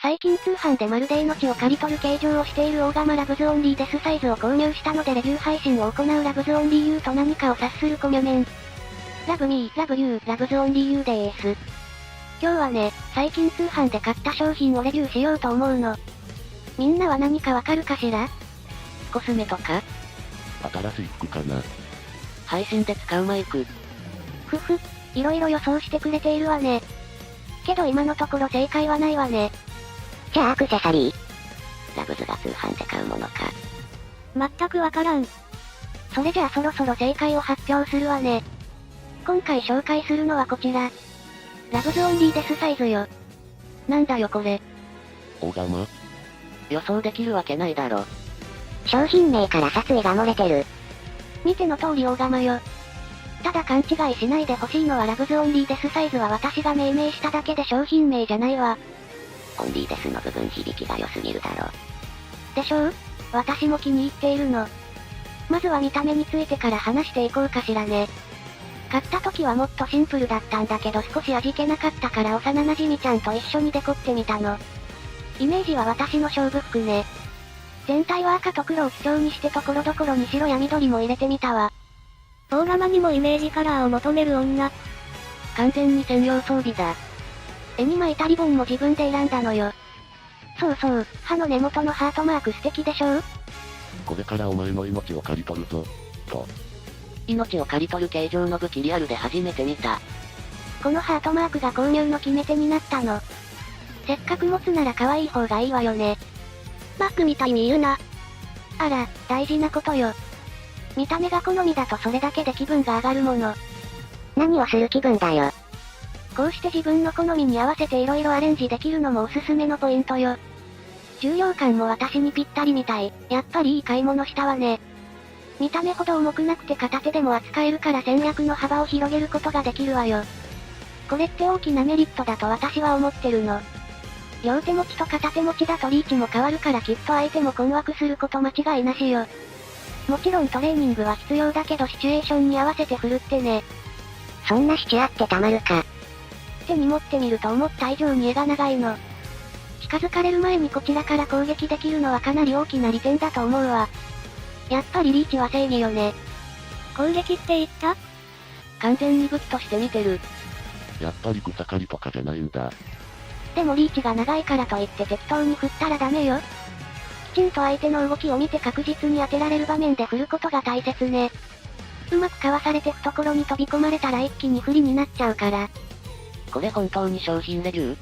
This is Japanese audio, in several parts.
最近通販でまるで命を刈り取る形状をしている大釜ラブズオンリーデスサイズを購入したのでレビュー配信を行うラブズオンリーユーと何かを察するコミュメン。ラブミー、ラブユー、ラブズオンリーユーでーす。今日はね、最近通販で買った商品をレビューしようと思うの。みんなは何かわかるかしら？コスメとか？新しい服かな。配信で使うマイク。ふふ、いろいろ予想してくれているわね。けど今のところ正解はないわね。じゃあアクセサリー。ラブズが通販で買うものか。全くわからん。それじゃあそろそろ正解を発表するわね。今回紹介するのはこちら。ラブズオンリーデスサイズよ。なんだよこれ。大釜？予想できるわけないだろ。商品名から殺意が漏れてる。見ての通り大釜よ。ただ勘違いしないでほしいのはラブズオンリーデスサイズは私が命名しただけで商品名じゃないわ。オンリーデスの部分響きが良すぎるだろ。でしょう？私も気に入っているの。まずは見た目についてから話していこうかしらね。買った時はもっとシンプルだったんだけど少し味気なかったから幼馴染ちゃんと一緒にデコってみたの。イメージは私の勝負服ね。全体は赤と黒を基調にして所々に白や緑も入れてみたわ。大釜にもイメージカラーを求める女。完全に専用装備だ。絵に巻いたリボンも自分で選んだのよ。そうそう、歯の根元のハートマーク素敵でしょ？これからお前の命を刈り取るぞ。と。命を刈り取る形状の武器リアルで初めて見た。このハートマークが購入の決め手になったの。せっかく持つなら可愛い方がいいわよね。バッグみたいに言うな。あら、大事なことよ。見た目が好みだとそれだけで気分が上がるもの。何をする気分だよ。こうして自分の好みに合わせて色々アレンジできるのもおすすめのポイントよ。重量感も私にぴったりみたい。やっぱりいい買い物したわね。見た目ほど重くなくて片手でも扱えるから戦略の幅を広げることができるわよ。これって大きなメリットだと私は思ってるの。両手持ちと片手持ちだとリーチも変わるからきっと相手も困惑すること間違いなしよ。もちろんトレーニングは必要だけどシチュエーションに合わせて振るってね。そんなシチュアってたまるか。手に持ってみると思った以上に絵が長いの。近づかれる前にこちらから攻撃できるのはかなり大きな利点だと思うわ。やっぱりリーチは正義よね。攻撃って言った？完全に武器として見てる。やっぱり草刈りとかじゃないんだ。でもリーチが長いからといって適当に振ったらダメよ。きちんと相手の動きを見て確実に当てられる場面で振ることが大切ね。うまくかわされて懐に飛び込まれたら一気に不利になっちゃうから。これ本当に商品レビュー？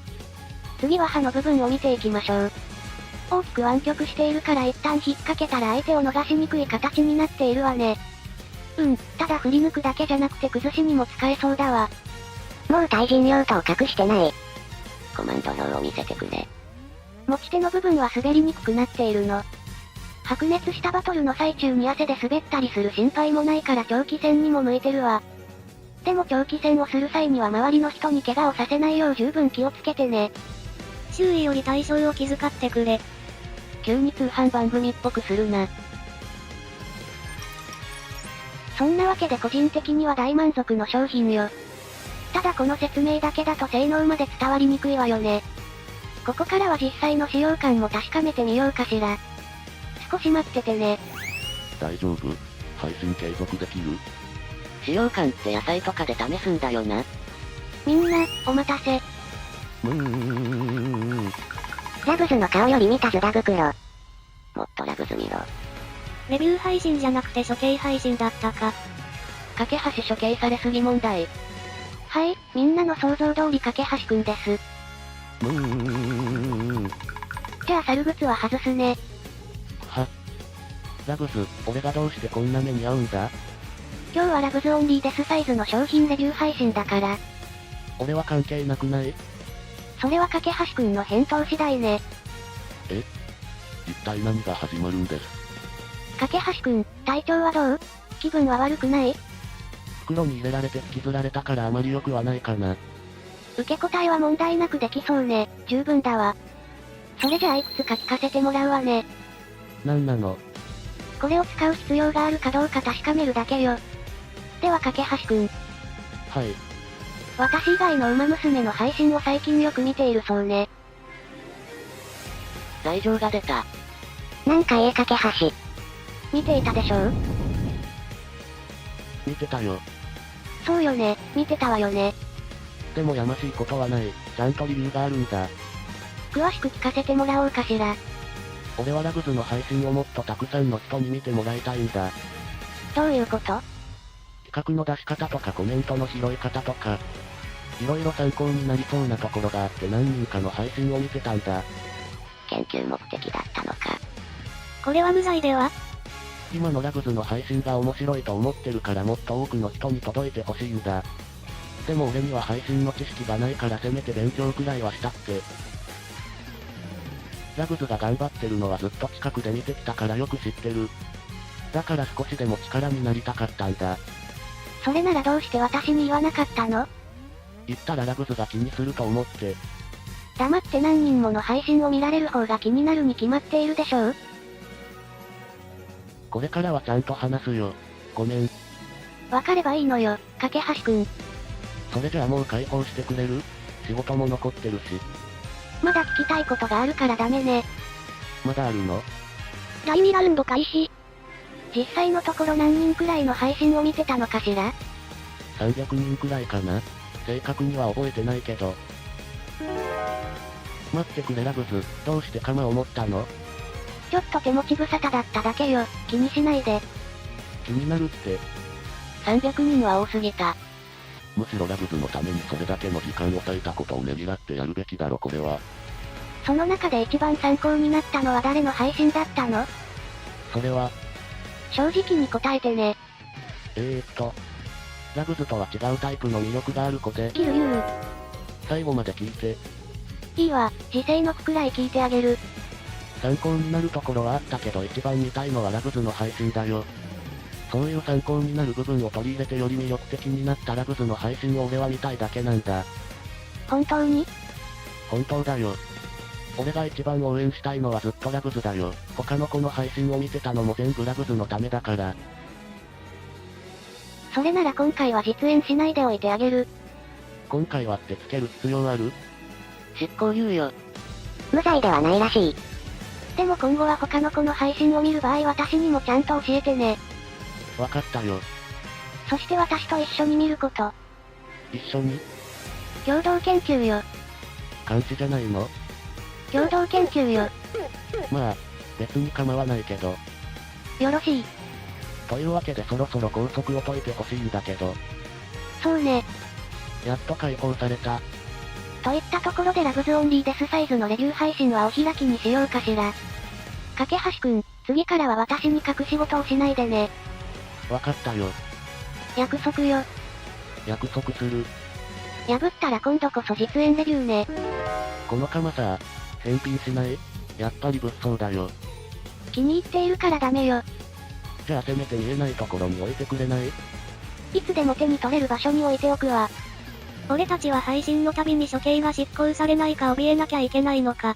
次は刃の部分を見ていきましょう。大きく湾曲しているから一旦引っ掛けたら相手を逃しにくい形になっているわね。ただ振り抜くだけじゃなくて崩しにも使えそうだわ。もう対人用途を隠してない。コマンド表を見せてくれ。持ち手の部分は滑りにくくなっているの。白熱したバトルの最中に汗で滑ったりする心配もないから長期戦にも向いてるわ。でも長期戦をする際には周りの人に怪我をさせないよう十分気をつけてね。周囲より対象を気遣ってくれ。急に通販番組っぽくするな。そんなわけで個人的には大満足の商品よ。ただこの説明だけだと性能まで伝わりにくいわよね。ここからは実際の使用感も確かめてみようかしら。少し待っててね。大丈夫？配信継続できる？使用感って野菜とかで試すんだよな。みんな、お待たせ。ラブズの顔より見たズダ袋。もっとラブズ見ろ。レビュー配信じゃなくて処刑配信だったか。架け橋処刑されすぎ問題。はい、みんなの想像通り架け橋くんです。じゃあ猿靴は外すね。ラブズ、俺がどうしてこんな目に遭うんだ？今日はラブズオンリーデスサイズの商品レビュー配信だから。俺は関係なくない？それは架け橋くんの返答次第ね。一体何が始まるんです？架け橋くん、体調はどう？気分は悪くない？袋に入れられて引きずられたからあまり良くはないかな。受け答えは問題なくできそうね。十分だわ。それじゃあいくつか聞かせてもらうわね。なんなの？これを使う必要があるかどうか確かめるだけよ。では架け橋くん。はい。私以外の馬娘の配信を最近よく見ているそうね。罪状が出た。なんか架け橋。見ていたでしょう？見てたよ。そうよね、見てたわよね。でもやましいことはない。ちゃんと理由があるんだ。詳しく聞かせてもらおうかしら。俺はラグズの配信をもっとたくさんの人に見てもらいたいんだ。どういうこと？企画の出し方とかコメントの拾い方とか、いろいろ参考になりそうなところがあって何人かの配信を見てたんだ。研究目的だったのか。これは無罪では？今のラグズの配信が面白いと思ってるからもっと多くの人に届いてほしいんだ。でも俺には配信の知識がないからせめて勉強くらいはしたって。ラグズが頑張ってるのはずっと近くで見てきたからよく知ってる。だから少しでも力になりたかったんだ。それならどうして私に言わなかったの？言ったらラグズが気にすると思って。黙って何人もの配信を見られる方が気になるに決まっているでしょう？これからはちゃんと話すよ。ごめん。わかればいいのよ、架橋くん。それじゃあもう解放してくれる？仕事も残ってるし。まだ聞きたいことがあるからダメね。まだあるの？第2ラウンド開始。実際のところ何人くらいの配信を見てたのかしら？ 300人くらいかな。正確には覚えてないけど。待ってくれラグズ、どうして鎌を持ったの？ちょっと手持ち無沙汰だっただけよ、気にしないで。気になるって。 300人は多すぎた。むしろラグズのためにそれだけの時間を割いたことをねぎらってやるべきだろこれは。その中で一番参考になったのは誰の配信だったの？それは、正直に答えてね。ラグズとは違うタイプの魅力がある子で、キルユー。最後まで聞いて。いいわ、時世の句くらい聞いてあげる。参考になるところはあったけど一番見たいのはラグズの配信だよ。そういう参考になる部分を取り入れてより魅力的になったラグズの配信を俺は見たいだけなんだ。本当に？本当だよ。俺が一番応援したいのはずっとラグズだよ。他の子の配信を見てたのも全部ラグズのためだから。それなら今回は実演しないでおいてあげる。今回はってつける必要ある？執行猶予。無罪ではないらしい。でも今後は他の子の配信を見る場合私にもちゃんと教えてね。わかったよ。そして私と一緒に見ること。一緒に？共同研究よ。監視じゃないの？共同研究よ。まあ、別に構わないけど。よろしい。というわけでそろそろ拘束を解いてほしいんだけど。そうね。やっと解放された。といったところでラグズオンリーデスサイズのレビュー配信はお開きにしようかしら。架橋くん、次からは私に隠し事をしないでね。わかったよ。約束よ。約束する。破ったら今度こそ実演レビューね。この鎌さ、返品しない？やっぱり物騒だよ。気に入っているからダメよ。じゃあせめて見えないところに置いてくれない？いつでも手に取れる場所に置いておくわ。俺たちは配信のたびに処刑が執行されないか怯えなきゃいけないのか。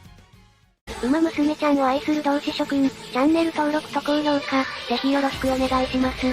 馬娘ちゃんを愛する同志諸君、チャンネル登録と高評価、ぜひよろしくお願いします。